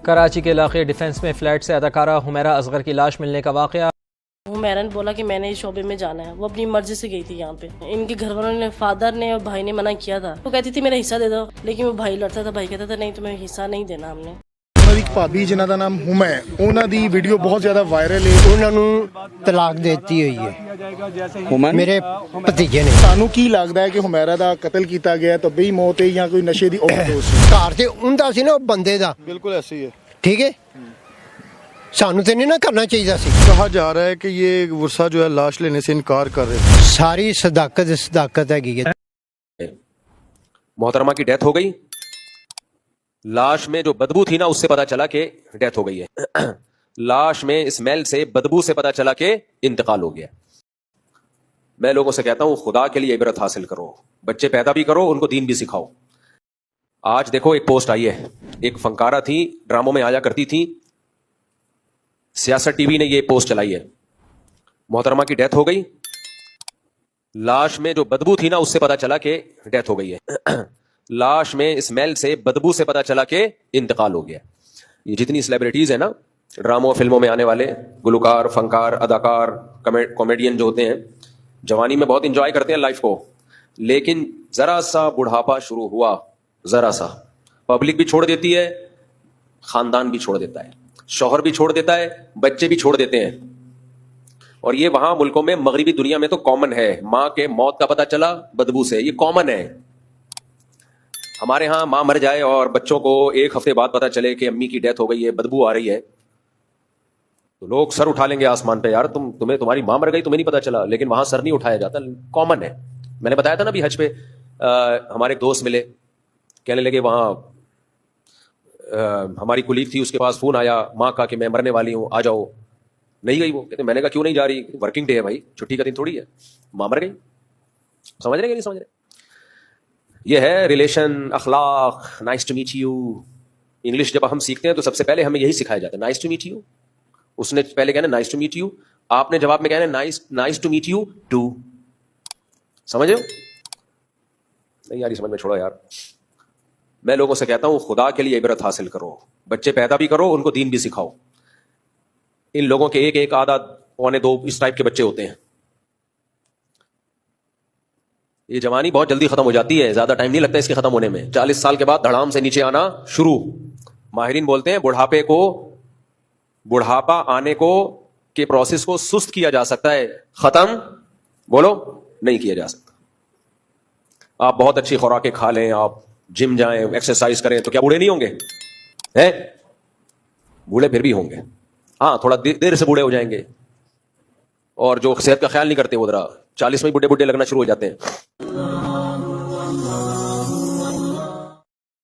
کراچی کے علاقے ڈیفنس میں فلیٹ سے اداکارہ حمیرہ اصغر کی لاش ملنے کا واقعہ۔ حمیرہ نے بولا کہ میں نے اس شعبے میں جانا ہے، وہ اپنی مرضی سے گئی تھی یہاں پہ۔ ان کے گھر والوں نے، فادر نے اور بھائی نے منع کیا تھا، وہ کہتی تھی میرا حصہ دے دو، لیکن وہ بھائی لڑتا تھا، بھائی کہتا تھا نہیں تمہیں حصہ نہیں دینا ہم نے۔ ایک بھابی جنہاں دا نام ہما ہے، انہاں دی ویڈیو بہت زیادہ وائرل ہے۔ انہوں نے طلاق دیتی ہوئی ہے میرے بھتیجے نے۔ سانو کی لگدا ہے کہ حمیرہ دا قتل کیتا گیا ہے، طبی موت ہے یا کوئی نشے دی اوور ڈوز ہے؟ گھر تے اوندا سی نا بندے دا، بالکل ایسے ہی ہے۔ ٹھیک ہے، سانو تے نہیں نا کرنا چاہیے سی۔ کہا جا رہا ہے کہ یہ ورثہ جو ہے لاش لینے سے انکار کر رہے تھے۔ ساری صداقت ہے۔ محترمہ کی ڈیتھ ہو گئی، لاش میں جو بدبو تھی نا اس سے پتا چلا کہ ڈیتھ ہو گئی ہے۔ لاش میں اسمیل سے، بدبو سے پتا چلا کہ انتقال ہو گیا۔ میں لوگوں سے کہتا ہوں خدا کے لیے عبرت حاصل کرو، بچے پیدا بھی کرو، ان کو دین بھی سکھاؤ۔ آج دیکھو ایک پوسٹ آئی ہے، ایک فنکارہ تھی، ڈراموں میں آیا کرتی تھی، سیاست ٹی وی نے یہ پوسٹ چلائی ہے۔ محترمہ کی ڈیتھ ہو گئی، لاش میں جو بدبو تھی نا اس سے پتا چلا کہ ڈیتھ ہو گئی ہے۔ لاش میں اسمیل سے، بدبو سے پتا چلا کہ انتقال ہو گیا۔ یہ جتنی سیلیبریٹیز ہیں نا، ڈراموں فلموں میں آنے والے گلوکار، فنکار، اداکار، کامیڈین جو ہوتے ہیں، جوانی میں بہت انجوائے کرتے ہیں لائف کو، لیکن ذرا سا بڑھاپا شروع ہوا، ذرا سا، پبلک بھی چھوڑ دیتی ہے، خاندان بھی چھوڑ دیتا ہے، شوہر بھی چھوڑ دیتا ہے، بچے بھی چھوڑ دیتے ہیں۔ اور یہ وہاں ملکوں میں، مغربی دنیا میں تو کامن ہے۔ ماں کے موت کا پتا چلا بدبو سے، یہ کامن ہے۔ ہمارے ہاں ماں مر جائے اور بچوں کو ایک ہفتے بعد پتا چلے کہ امی کی ڈیتھ ہو گئی ہے، بدبو آ رہی ہے، تو لوگ سر اٹھا لیں گے آسمان پہ، یار تمہاری ماں مر گئی، تمہیں نہیں پتا چلا۔ لیکن وہاں سر نہیں اٹھایا جاتا، کامن ہے۔ میں نے بتایا تھا نا ابھی حج پہ ہمارے ایک دوست ملے، کہنے لگے وہاں ہماری کولیگ تھی، اس کے پاس فون آیا ماں کا کہ میں مرنے والی ہوں، آ جاؤ۔ نہیں گئی وہ، کہتے میں نے کہا کیوں نہیں جا رہی؟ ورکنگ ڈے ہے بھائی، چھٹی کا دن تھوڑی ہے، ماں مر گئی۔ سمجھ رہے کہ نہیں سمجھ رہے؟ یہ ہے ریلیشن، اخلاق، nice to meet you. English جب ہم سیکھتے ہیں تو سب سے پہلے ہمیں یہی سکھایا جاتا ہے، نائس ٹو میٹ یو۔ اس نے پہلے کہنا نائس ٹو میٹ یو، آپ نے جواب میں کہنا nice to meet you too. سمجھ رہے ہو؟ نہیں یار سمجھ میں چھوڑو یار۔ میں لوگوں سے کہتا ہوں خدا کے لیے عبرت حاصل کرو، بچے پیدا بھی کرو، ان کو دین بھی سکھاؤ۔ ان لوگوں کے ایک آدھا پونے دو اس ٹائپ کے بچے ہوتے ہیں۔ یہ جوانی بہت جلدی ختم ہو جاتی ہے، زیادہ ٹائم نہیں لگتا اس کے ختم ہونے میں۔ 40 سال کے بعد دھڑام سے نیچے آنا شروع۔ ماہرین بولتے ہیں بڑھاپا آنے کو کے پروسیس کو سست کیا جا سکتا ہے، ختم بولو نہیں کیا جا سکتا۔ آپ بہت اچھی خوراکیں کھا لیں، آپ جم جائیں، ایکسرسائز کریں، تو کیا بوڑھے نہیں ہوں گے؟ بوڑھے پھر بھی ہوں گے، ہاں تھوڑا دیر سے بوڑھے ہو جائیں گے۔ اور جو صحت کا خیال نہیں کرتے وہ ذرا 40 میں بوڑھے لگنا شروع ہو جاتے ہیں۔